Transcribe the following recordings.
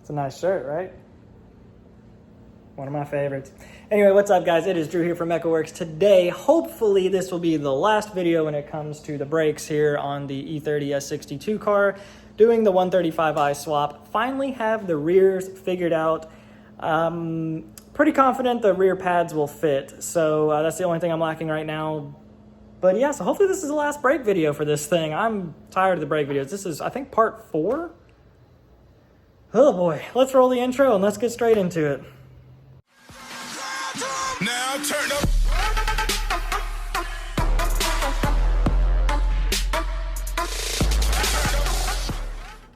It's a nice shirt, right? One of my favorites. Anyway, what's up guys? It is Drew here from EchoWorks. Today, hopefully this will be the last video when it comes to the brakes here on the E30 S62 car. Doing the 135i swap. Finally have the rears figured out. Pretty confident the rear pads will fit. So that's the only thing I'm lacking right now. But yeah, so hopefully this is the last brake video for this thing. I'm tired of the brake videos. This is, I think, part 4? Oh boy, let's roll the intro and let's get straight into it. Now turn up.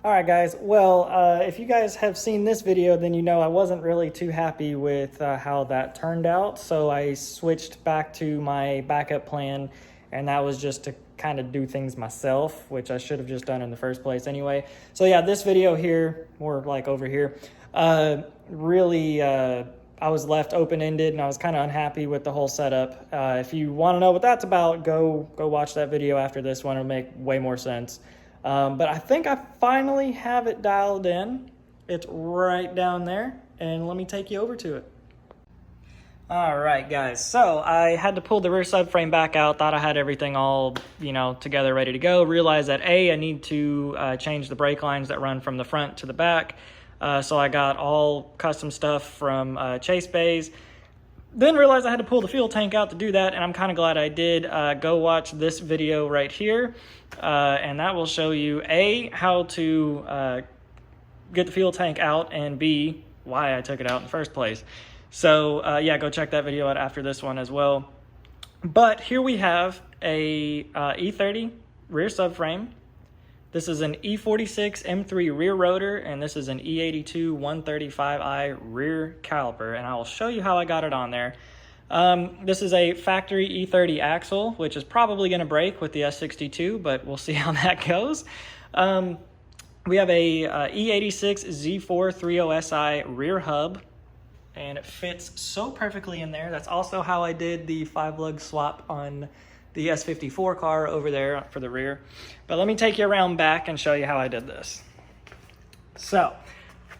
All right, guys. Well, if you guys have seen this video, then you know I wasn't really too happy with how that turned out. So I switched back to my backup plan, and that was just to kind of do things myself, which I should have just done in the first place anyway. So yeah, this video here, more like over here, really, I was left open-ended and I was kind of unhappy with the whole setup. If you want to know what that's about, go watch that video after this one. It'll make way more sense. But I think I finally have it dialed in. It's right down there, and let me take you over to it. All right, guys, so I had to pull the rear subframe back out, thought I had everything all, together, ready to go. Realized that I need to change the brake lines that run from the front to the back. So I got all custom stuff from Chase Bays. Then realized I had to pull the fuel tank out to do that, and I'm kind of glad I did. Go watch this video right here, and that will show you A, how to get the fuel tank out, and B, why I took it out in the first place. So yeah, go check that video out after this one as well. But here we have a E30 rear subframe. This is an E46 M3 rear rotor, and this is an E82 135i rear caliper, and I will show you how I got it on there. This is a factory E30 axle, which is probably going to break with the S62, but we'll see how that goes. We have a E86 Z4 30SI rear hub, and it fits so perfectly in there. That's also how I did the 5-lug swap on the S54 car over there for the rear. But let me take you around back and show you how I did this. So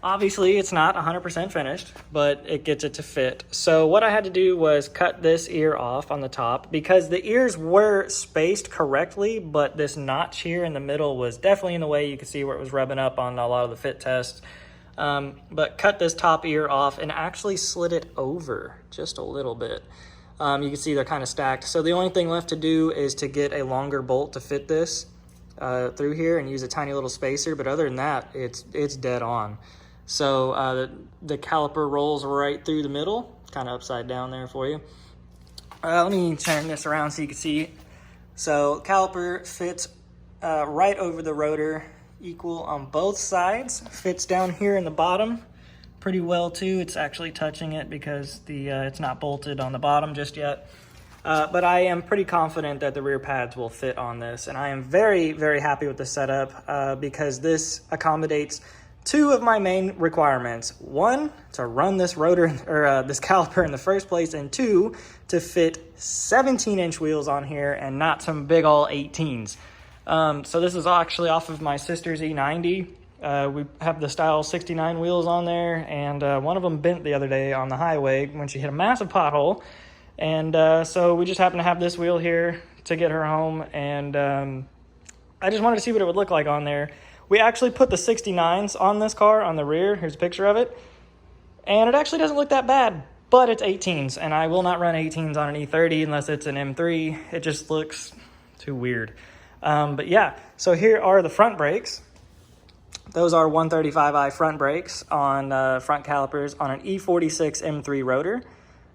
obviously it's not 100% finished, but it gets it to fit. So what I had to do was cut this ear off on the top because the ears were spaced correctly, but this notch here in the middle was definitely in the way. You could see where it was rubbing up on a lot of the fit tests. But cut this top ear off and actually slid it over just a little bit. You can see they're kind of stacked. So the only thing left to do is to get a longer bolt to fit this through here and use a tiny little spacer. But other than that, it's dead on. So the caliper rolls right through the middle, kind of upside down there for you. Let me turn this around so you can see. So caliper fits right over the rotor, equal on both sides. Fits down here in the bottom pretty well too. It's actually touching it because it's not bolted on the bottom just yet. But I am pretty confident that the rear pads will fit on this, and I am very, very happy with the setup because this accommodates two of my main requirements. One, to run this rotor or this caliper in the first place, and two, to fit 17-inch wheels on here and not some big ol' 18s. So this is actually off of my sister's E90. We have the style 69 wheels on there, and one of them bent the other day on the highway when she hit a massive pothole. And so we just happened to have this wheel here to get her home, and I just wanted to see what it would look like on there. We actually put the 69s on this car on the rear. Here's a picture of it. And it actually doesn't look that bad, but it's 18s, and I will not run 18s on an E30 unless it's an M3. It just looks too weird. But yeah, so here are the front brakes. Those are 135i front brakes on front calipers on an E46 M3 rotor,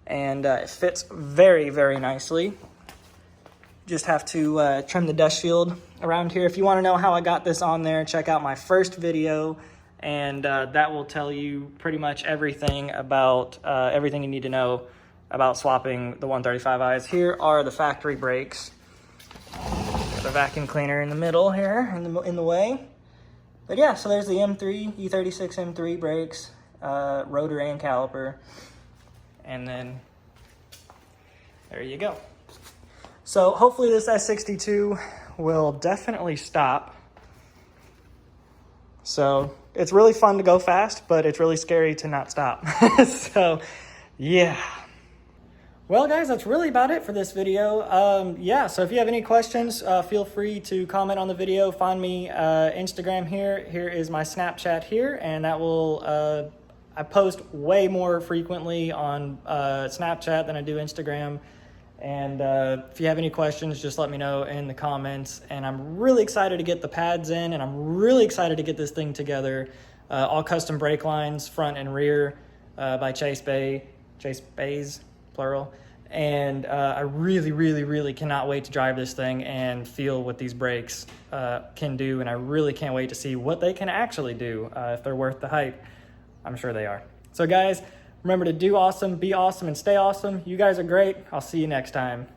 and it fits very, very nicely. Just have to trim the dust shield around here. If you want to know how I got this on there, check out my first video, and that will tell you pretty much everything about everything you need to know about swapping the 135i's. Here are the factory brakes. The vacuum cleaner in the middle here, in the way. But yeah, so there's the M3, E36 M3 brakes, rotor and caliper. And then there you go. So hopefully this S62 will definitely stop So it's really fun to go fast, but it's really scary to not stop. So yeah. Well, guys, that's really about it for this video. Yeah, so if you have any questions, feel free to comment on the video. Find me Instagram here. Here is my Snapchat here, and that will, I post way more frequently on Snapchat than I do Instagram. And if you have any questions, just let me know in the comments. And I'm really excited to get the pads in, and I'm really excited to get this thing together. All custom brake lines, front and rear, by Chase Bays, plural. And I really cannot wait to drive this thing and feel what these brakes can do. And I really can't wait to see what they can actually do, if they're worth the hype. I'm sure they are. So guys, remember to do awesome, be awesome, and stay awesome. You guys are great. I'll see you next time.